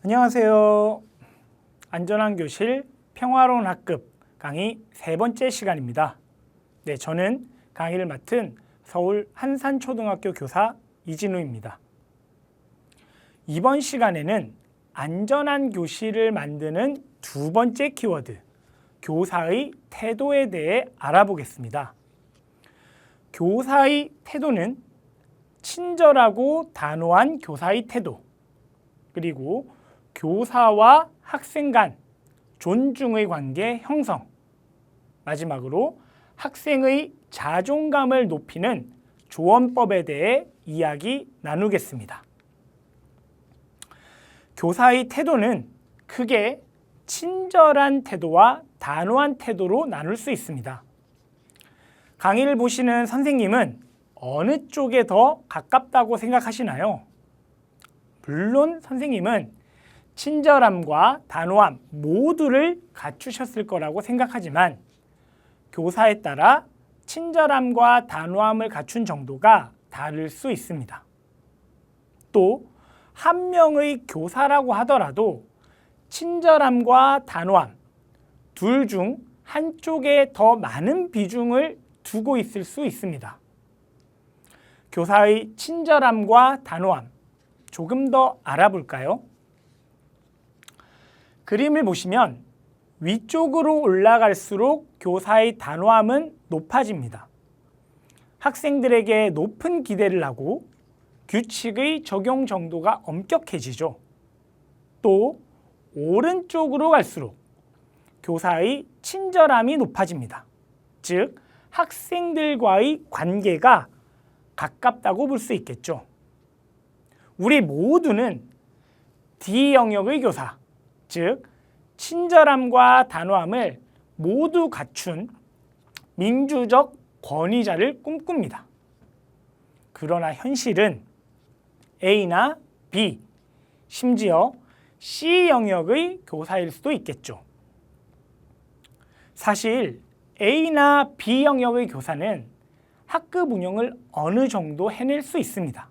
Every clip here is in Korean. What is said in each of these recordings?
안녕하세요. 안전한 교실 평화로운 학급 강의 세 번째 시간입니다. 네, 저는 강의를 맡은 서울 한산초등학교 교사 이진우입니다. 이번 시간에는 안전한 교실을 만드는 두 번째 키워드, 교사의 태도에 대해 알아보겠습니다. 교사의 태도는 친절하고 단호한 교사의 태도, 그리고 교사와 학생 간 존중의 관계 형성, 마지막으로 학생의 자존감을 높이는 조언법에 대해 이야기 나누겠습니다. 교사의 태도는 크게 친절한 태도와 단호한 태도로 나눌 수 있습니다. 강의를 보시는 선생님은 어느 쪽에 더 가깝다고 생각하시나요? 물론 선생님은 친절함과 단호함 모두를 갖추셨을 거라고 생각하지만 교사에 따라 친절함과 단호함을 갖춘 정도가 다를 수 있습니다. 또 한 명의 교사라고 하더라도 친절함과 단호함 둘 중 한쪽에 더 많은 비중을 두고 있을 수 있습니다. 교사의 친절함과 단호함 조금 더 알아볼까요? 그림을 보시면 위쪽으로 올라갈수록 교사의 단호함은 높아집니다. 학생들에게 높은 기대를 하고 규칙의 적용 정도가 엄격해지죠. 또 오른쪽으로 갈수록 교사의 친절함이 높아집니다. 즉, 학생들과의 관계가 가깝다고 볼 수 있겠죠. 우리 모두는 D 영역의 교사, 즉 친절함과 단호함을 모두 갖춘 민주적 권위자를 꿈꿉니다. 그러나 현실은 A나 B, 심지어 C 영역의 교사일 수도 있겠죠. 사실 A나 B 영역의 교사는 학급 운영을 어느 정도 해낼 수 있습니다.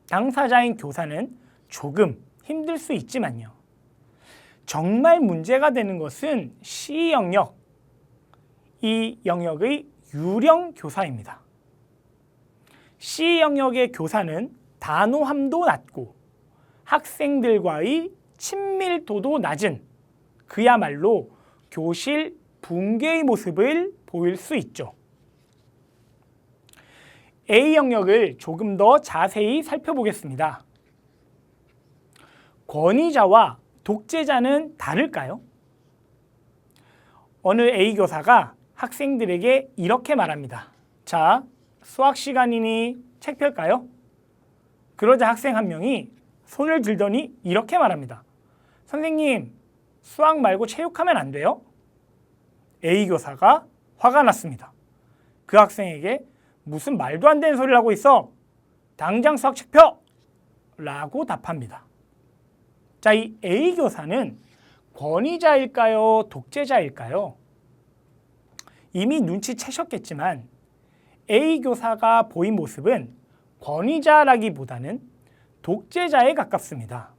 당사자인 교사는 조금 힘들 수 있지만요. 정말 문제가 되는 것은 C 영역, 이 영역의 유령 교사입니다. C 영역의 교사는 단호함도 낮고 학생들과의 친밀도도 낮은 그야말로 교실 붕괴의 모습을 보일 수 있죠. A 영역을 조금 더 자세히 살펴보겠습니다. 권위자와 독재자는 다를까요? 어느 A 교사가 학생들에게 이렇게 말합니다. 자, 수학 시간이니 책 펼까요? 그러자 학생 한 명이 손을 들더니 이렇게 말합니다. 선생님, 수학 말고 체육하면 안 돼요? A 교사가 화가 났습니다. 그 학생에게 무슨 말도 안 되는 소리를 하고 있어? 당장 수학 책 펴! 라고 답합니다. 자, 이 A 교사는 권위자일까요? 독재자일까요? 이미 눈치채셨겠지만 A 교사가 보인 모습은 권위자라기보다는 독재자에 가깝습니다.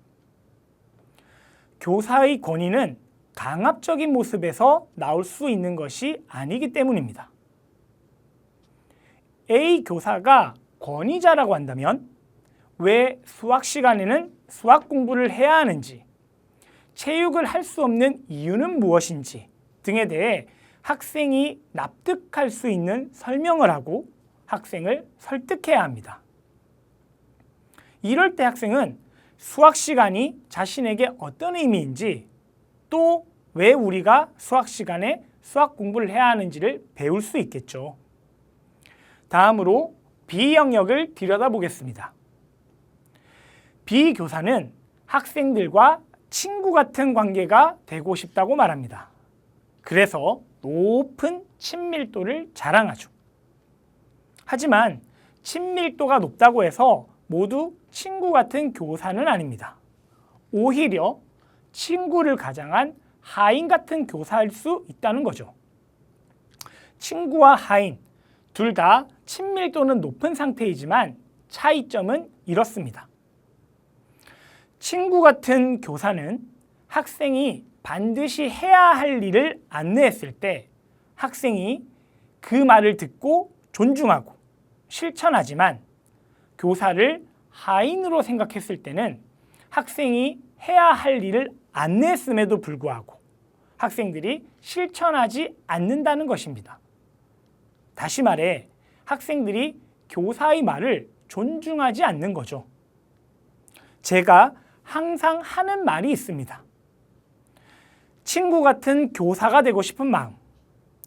교사의 권위는 강압적인 모습에서 나올 수 있는 것이 아니기 때문입니다. A 교사가 권위자라고 한다면 왜 수학 시간에는 수학 공부를 해야 하는지, 체육을 할 수 없는 이유는 무엇인지 등에 대해 학생이 납득할 수 있는 설명을 하고 학생을 설득해야 합니다. 이럴 때 학생은 수학 시간이 자신에게 어떤 의미인지 또 왜 우리가 수학 시간에 수학 공부를 해야 하는지를 배울 수 있겠죠. 다음으로 B 영역을 들여다보겠습니다. B 교사는 학생들과 친구 같은 관계가 되고 싶다고 말합니다. 그래서 높은 친밀도를 자랑하죠. 하지만 친밀도가 높다고 해서 모두 친구 같은 교사는 아닙니다. 오히려 친구를 가장한 하인 같은 교사일 수 있다는 거죠. 친구와 하인 둘 다 친밀도는 높은 상태이지만 차이점은 이렇습니다. 친구 같은 교사는 학생이 반드시 해야 할 일을 안내했을 때 학생이 그 말을 듣고 존중하고 실천하지만 교사를 하인으로 생각했을 때는 학생이 해야 할 일을 안내했음에도 불구하고 학생들이 실천하지 않는다는 것입니다. 다시 말해 학생들이 교사의 말을 존중하지 않는 거죠. 제가 항상 하는 말이 있습니다. 친구 같은 교사가 되고 싶은 마음,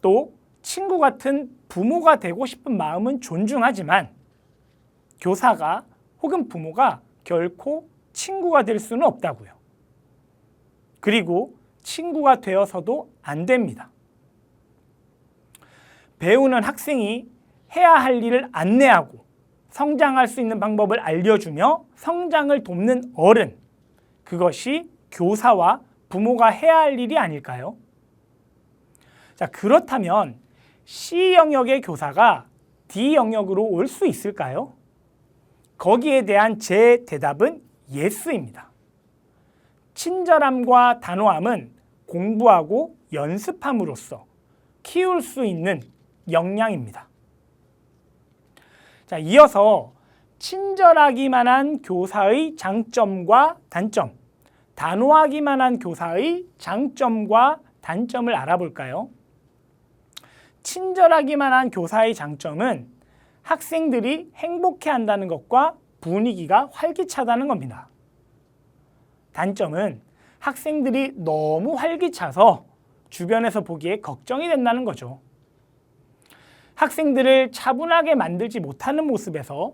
또 친구 같은 부모가 되고 싶은 마음은 존중하지만 교사가 혹은 부모가 결코 친구가 될 수는 없다고요. 그리고 친구가 되어서도 안 됩니다. 배우는 학생이 해야 할 일을 안내하고 성장할 수 있는 방법을 알려주며 성장을 돕는 어른, 그것이 교사와 부모가 해야 할 일이 아닐까요? 자, 그렇다면 C 영역의 교사가 D 영역으로 올 수 있을까요? 거기에 대한 제 대답은 예스입니다. 친절함과 단호함은 공부하고 연습함으로써 키울 수 있는 역량입니다. 자, 이어서 친절하기만 한 교사의 장점과 단점, 단호하기만 한 교사의 장점과 단점을 알아볼까요? 친절하기만 한 교사의 장점은 학생들이 행복해한다는 것과 분위기가 활기차다는 겁니다. 단점은 학생들이 너무 활기차서 주변에서 보기에 걱정이 된다는 거죠. 학생들을 차분하게 만들지 못하는 모습에서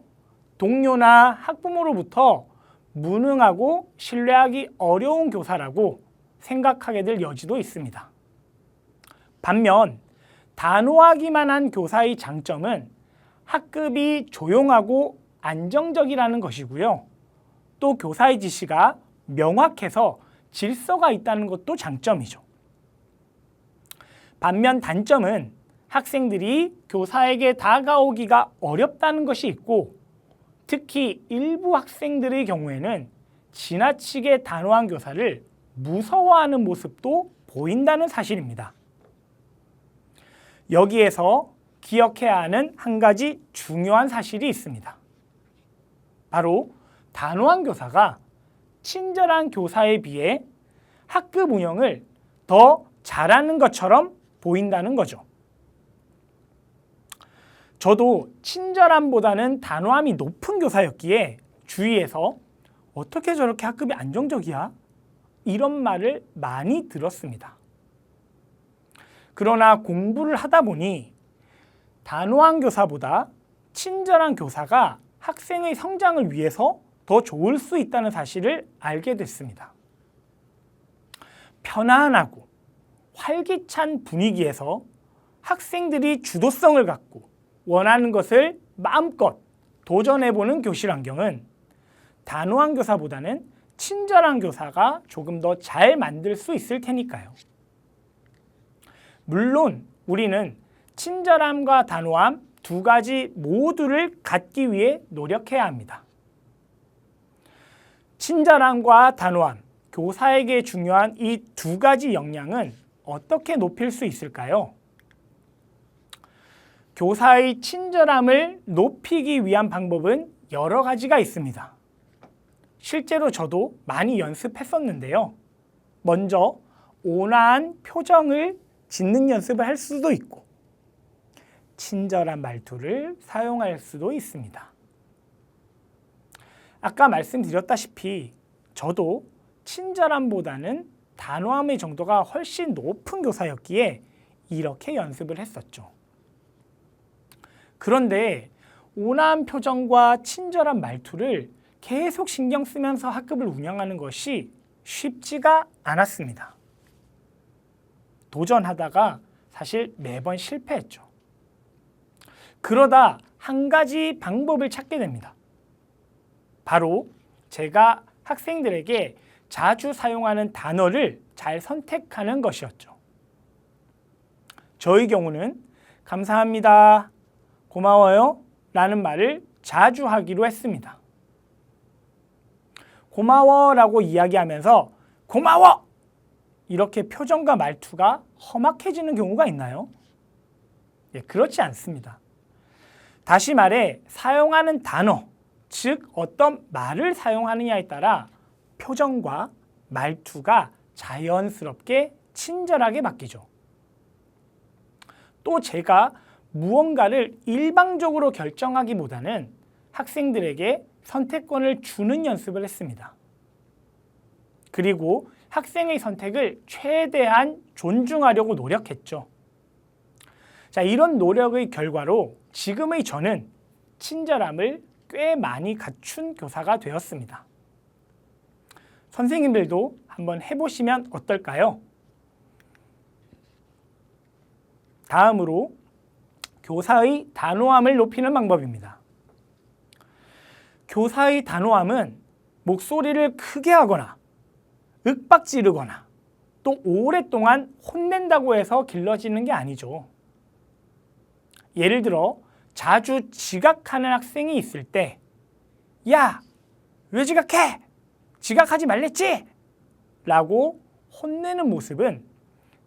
동료나 학부모로부터 무능하고 신뢰하기 어려운 교사라고 생각하게 될 여지도 있습니다. 반면 단호하기만 한 교사의 장점은 학급이 조용하고 안정적이라는 것이고요. 또 교사의 지시가 명확해서 질서가 있다는 것도 장점이죠. 반면 단점은 학생들이 교사에게 다가오기가 어렵다는 것이 있고 특히 일부 학생들의 경우에는 지나치게 단호한 교사를 무서워하는 모습도 보인다는 사실입니다. 여기에서 기억해야 하는 한 가지 중요한 사실이 있습니다. 바로 단호한 교사가 친절한 교사에 비해 학급 운영을 더 잘하는 것처럼 보인다는 거죠. 저도 친절함보다는 단호함이 높은 교사였기에 주위에서 어떻게 저렇게 학급이 안정적이야? 이런 말을 많이 들었습니다. 그러나 공부를 하다 보니 단호한 교사보다 친절한 교사가 학생의 성장을 위해서 더 좋을 수 있다는 사실을 알게 됐습니다. 편안하고 활기찬 분위기에서 학생들이 주도성을 갖고 원하는 것을 마음껏 도전해보는 교실 환경은 단호한 교사보다는 친절한 교사가 조금 더 잘 만들 수 있을 테니까요. 물론 우리는 친절함과 단호함 두 가지 모두를 갖기 위해 노력해야 합니다. 친절함과 단호함, 교사에게 중요한 이 두 가지 역량은 어떻게 높일 수 있을까요? 교사의 친절함을 높이기 위한 방법은 여러 가지가 있습니다. 실제로 저도 많이 연습했었는데요. 먼저 온화한 표정을 짓는 연습을 할 수도 있고 친절한 말투를 사용할 수도 있습니다. 아까 말씀드렸다시피 저도 친절함보다는 단호함의 정도가 훨씬 높은 교사였기에 이렇게 연습을 했었죠. 그런데 온화한 표정과 친절한 말투를 계속 신경 쓰면서 학급을 운영하는 것이 쉽지가 않았습니다. 도전하다가 사실 매번 실패했죠. 그러다 한 가지 방법을 찾게 됩니다. 바로 제가 학생들에게 자주 사용하는 단어를 잘 선택하는 것이었죠. 저의 경우는 감사합니다, 고마워요 라는 말을 자주 하기로 했습니다. 고마워라고 이야기하면서 고마워! 이렇게 표정과 말투가 험악해지는 경우가 있나요? 예, 그렇지 않습니다. 다시 말해 사용하는 단어, 즉 어떤 말을 사용하느냐에 따라 표정과 말투가 자연스럽게 친절하게 바뀌죠. 또 제가 무언가를 일방적으로 결정하기보다는 학생들에게 선택권을 주는 연습을 했습니다. 그리고 학생의 선택을 최대한 존중하려고 노력했죠. 자, 이런 노력의 결과로 지금의 저는 친절함을 꽤 많이 갖춘 교사가 되었습니다. 선생님들도 한번 해보시면 어떨까요? 다음으로 교사의 단호함을 높이는 방법입니다. 교사의 단호함은 목소리를 크게 하거나 윽박지르거나 또 오랫동안 혼낸다고 해서 길러지는 게 아니죠. 예를 들어 자주 지각하는 학생이 있을 때 야! 왜 지각해? 지각하지 말랬지? 라고 혼내는 모습은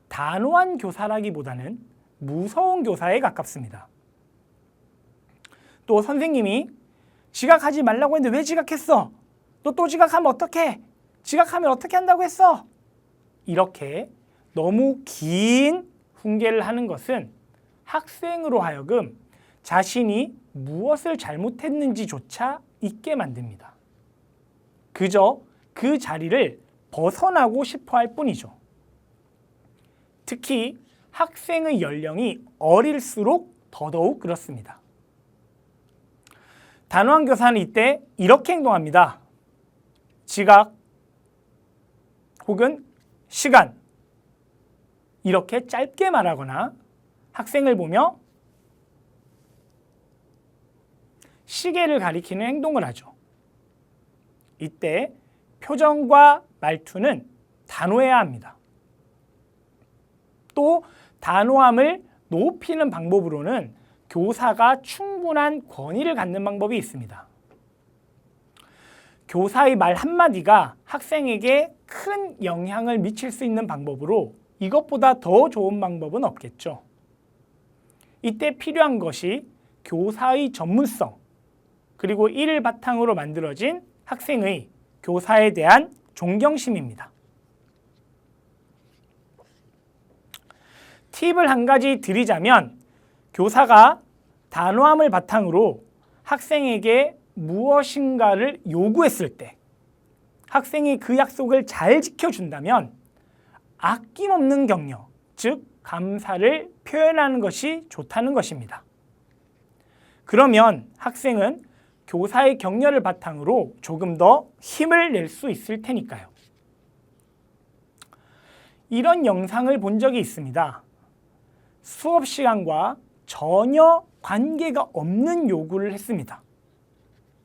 단호한 교사라기보다는 무서운 교사에 가깝습니다. 또 선생님이 지각하지 말라고 했는데 왜 지각했어? 너 또 지각하면 어떡해? 지각하면 어떻게 한다고 했어? 이렇게 너무 긴 훈계를 하는 것은 학생으로 하여금 자신이 무엇을 잘못했는지조차 잊게 만듭니다. 그저 그 자리를 벗어나고 싶어 할 뿐이죠. 특히 학생의 연령이 어릴수록 더더욱 그렇습니다. 단호한 교사는 이때 이렇게 행동합니다. 지각 혹은 시간 이렇게 짧게 말하거나 학생을 보며 시계를 가리키는 행동을 하죠. 이때 표정과 말투는 단호해야 합니다. 또 단호함을 높이는 방법으로는 교사가 충분한 권위를 갖는 방법이 있습니다. 교사의 말 한마디가 학생에게 큰 영향을 미칠 수 있는 방법으로 이것보다 더 좋은 방법은 없겠죠. 이때 필요한 것이 교사의 전문성, 그리고 이를 바탕으로 만들어진 학생의 교사에 대한 존경심입니다. 팁을 한 가지 드리자면 교사가 단호함을 바탕으로 학생에게 무엇인가를 요구했을 때 학생이 그 약속을 잘 지켜준다면 아낌없는 격려, 즉 감사를 표현하는 것이 좋다는 것입니다. 그러면 학생은 교사의 격려를 바탕으로 조금 더 힘을 낼 수 있을 테니까요. 이런 영상을 본 적이 있습니다. 수업 시간과 전혀 관계가 없는 요구를 했습니다.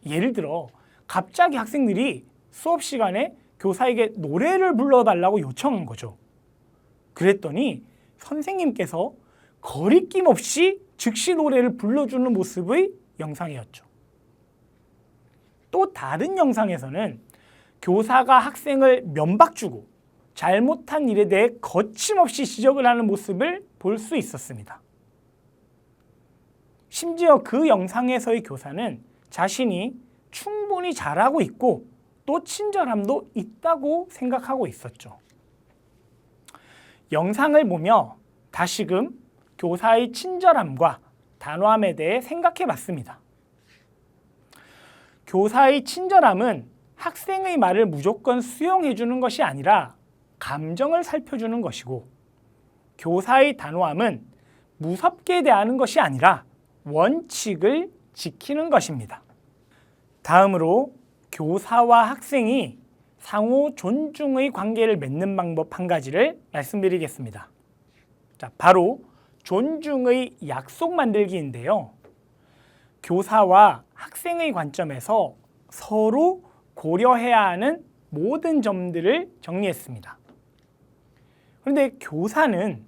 예를 들어 갑자기 학생들이 수업 시간에 교사에게 노래를 불러달라고 요청한 거죠. 그랬더니 선생님께서 거리낌 없이 즉시 노래를 불러주는 모습의 영상이었죠. 또 다른 영상에서는 교사가 학생을 면박주고 잘못한 일에 대해 거침없이 지적을 하는 모습을 볼 수 있었습니다. 심지어 그 영상에서의 교사는 자신이 충분히 잘하고 있고 또 친절함도 있다고 생각하고 있었죠. 영상을 보며 다시금 교사의 친절함과 단호함에 대해 생각해 봤습니다. 교사의 친절함은 학생의 말을 무조건 수용해 주는 것이 아니라 감정을 살펴주는 것이고, 교사의 단호함은 무섭게 대하는 것이 아니라 원칙을 지키는 것입니다. 다음으로 교사와 학생이 상호 존중의 관계를 맺는 방법 한 가지를 말씀드리겠습니다. 자, 바로 존중의 약속 만들기인데요. 교사와 학생의 관점에서 서로 고려해야 하는 모든 점들을 정리했습니다. 그런데 교사는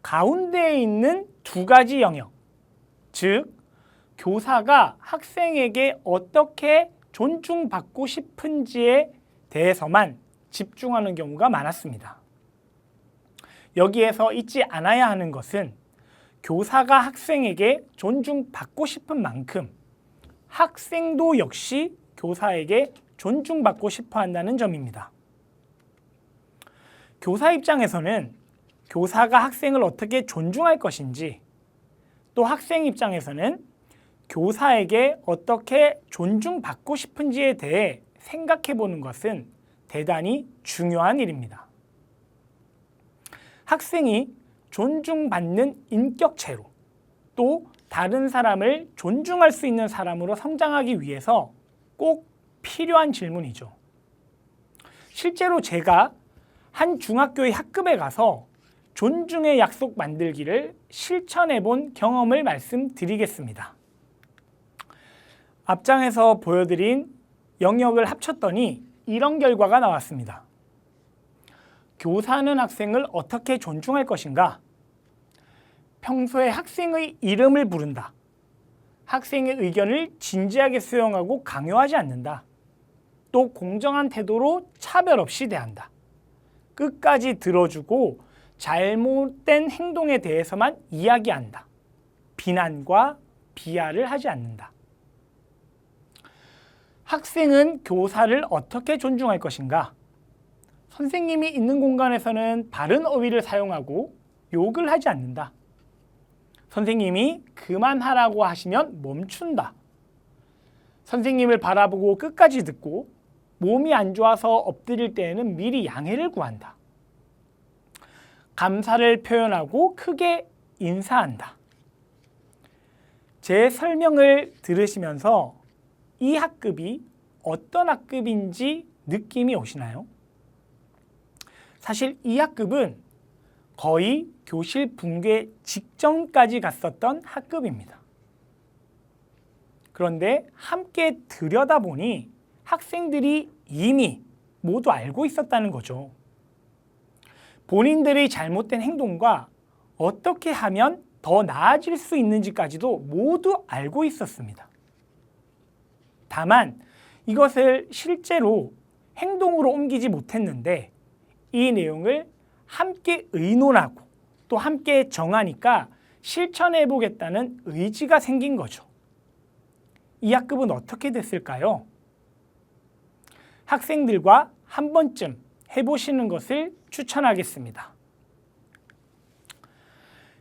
가운데에 있는 두 가지 영역, 즉 교사가 학생에게 어떻게 존중받고 싶은지에 대해서만 집중하는 경우가 많았습니다. 여기에서 잊지 않아야 하는 것은 교사가 학생에게 존중받고 싶은 만큼 학생도 역시 교사에게 존중받고 싶어 한다는 점입니다. 교사 입장에서는 교사가 학생을 어떻게 존중할 것인지, 또 학생 입장에서는 교사에게 어떻게 존중받고 싶은지에 대해 생각해 보는 것은 대단히 중요한 일입니다. 학생이 존중받는 인격체로, 또 다른 사람을 존중할 수 있는 사람으로 성장하기 위해서 꼭 필요한 질문이죠. 실제로 제가 한 중학교의 학급에 가서 존중의 약속 만들기를 실천해 본 경험을 말씀드리겠습니다. 앞장에서 보여드린 영역을 합쳤더니 이런 결과가 나왔습니다. 교사는 학생을 어떻게 존중할 것인가? 평소에 학생의 이름을 부른다. 학생의 의견을 진지하게 수용하고 강요하지 않는다. 또 공정한 태도로 차별 없이 대한다. 끝까지 들어주고 잘못된 행동에 대해서만 이야기한다. 비난과 비하를 하지 않는다. 학생은 교사를 어떻게 존중할 것인가? 선생님이 있는 공간에서는 바른 어휘를 사용하고 욕을 하지 않는다. 선생님이 그만하라고 하시면 멈춘다. 선생님을 바라보고 끝까지 듣고 몸이 안 좋아서 엎드릴 때에는 미리 양해를 구한다. 감사를 표현하고 크게 인사한다. 제 설명을 들으시면서 이 학급이 어떤 학급인지 느낌이 오시나요? 사실 이 학급은 거의 교실 붕괴 직전까지 갔었던 학급입니다. 그런데 함께 들여다보니 학생들이 이미 모두 알고 있었다는 거죠. 본인들의 잘못된 행동과 어떻게 하면 더 나아질 수 있는지까지도 모두 알고 있었습니다. 다만 이것을 실제로 행동으로 옮기지 못했는데 이 내용을 함께 의논하고 또 함께 정하니까 실천해 보겠다는 의지가 생긴 거죠. 이 학급은 어떻게 됐을까요? 학생들과 한 번쯤 해보시는 것을 추천하겠습니다.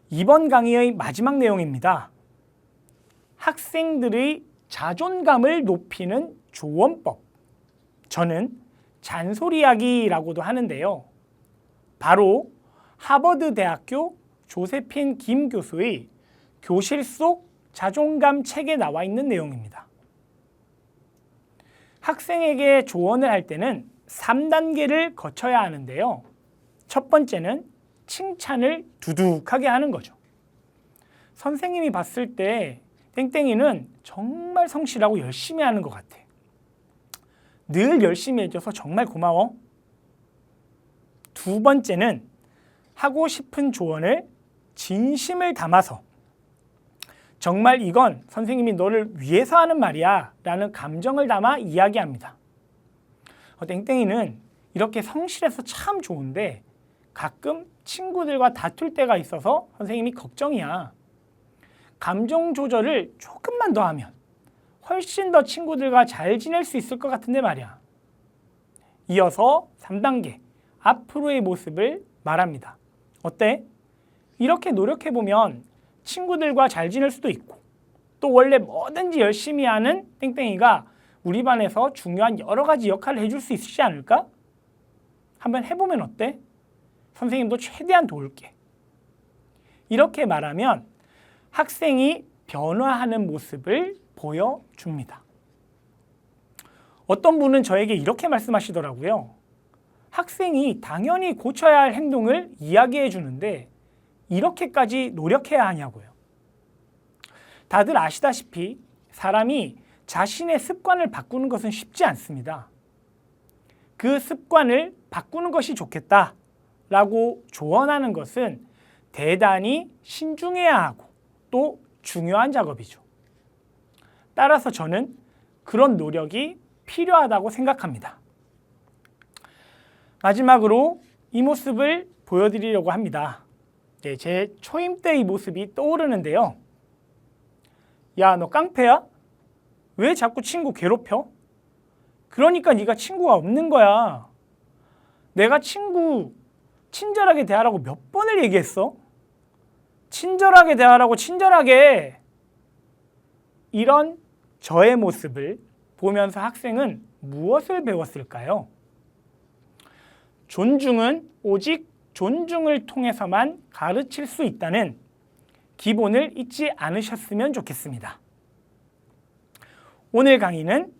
이번 강의의 마지막 내용입니다. 학생들의 자존감을 높이는 조언법. 저는 잔소리하기라고도 하는데요. 바로 하버드 대학교 조세핀 김 교수의 교실 속 자존감 책에 나와 있는 내용입니다. 학생에게 조언을 할 때는 3단계를 거쳐야 하는데요. 첫 번째는 칭찬을 두둑하게 하는 거죠. 선생님이 봤을 때 땡땡이는 정말 성실하고 열심히 하는 것 같아. 늘 열심히 해줘서 정말 고마워. 두 번째는 하고 싶은 조언을 진심을 담아서 정말 이건 선생님이 너를 위해서 하는 말이야 라는 감정을 담아 이야기합니다. 땡땡이는 이렇게 성실해서 참 좋은데 가끔 친구들과 다툴 때가 있어서 선생님이 걱정이야. 감정 조절을 조금만 더 하면 훨씬 더 친구들과 잘 지낼 수 있을 것 같은데 말이야. 이어서 3단계 앞으로의 모습을 말합니다. 어때? 이렇게 노력해보면 친구들과 잘 지낼 수도 있고 또 원래 뭐든지 열심히 하는 땡땡이가 우리 반에서 중요한 여러 가지 역할을 해줄 수 있지 않을까? 한번 해보면 어때? 선생님도 최대한 도울게. 이렇게 말하면 학생이 변화하는 모습을 보여줍니다. 어떤 분은 저에게 이렇게 말씀하시더라고요. 학생이 당연히 고쳐야 할 행동을 이야기해 주는데 이렇게까지 노력해야 하냐고요. 다들 아시다시피 사람이 자신의 습관을 바꾸는 것은 쉽지 않습니다. 그 습관을 바꾸는 것이 좋겠다라고 조언하는 것은 대단히 신중해야 하고 또 중요한 작업이죠. 따라서 저는 그런 노력이 필요하다고 생각합니다. 마지막으로 이 모습을 보여드리려고 합니다. 네, 제 초임 때 이 모습이 떠오르는데요. 야, 너 깡패야? 왜 자꾸 친구 괴롭혀? 그러니까 네가 친구가 없는 거야. 내가 친구 친절하게 대하라고 몇 번을 얘기했어? 친절하게 대하라고, 친절하게. 이런 저의 모습을 보면서 학생은 무엇을 배웠을까요? 존중은 오직 존중을 통해서만 가르칠 수 있다는 기본을 잊지 않으셨으면 좋겠습니다. 오늘 강의는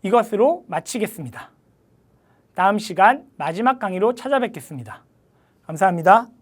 이것으로 마치겠습니다. 다음 시간 마지막 강의로 찾아뵙겠습니다. 감사합니다.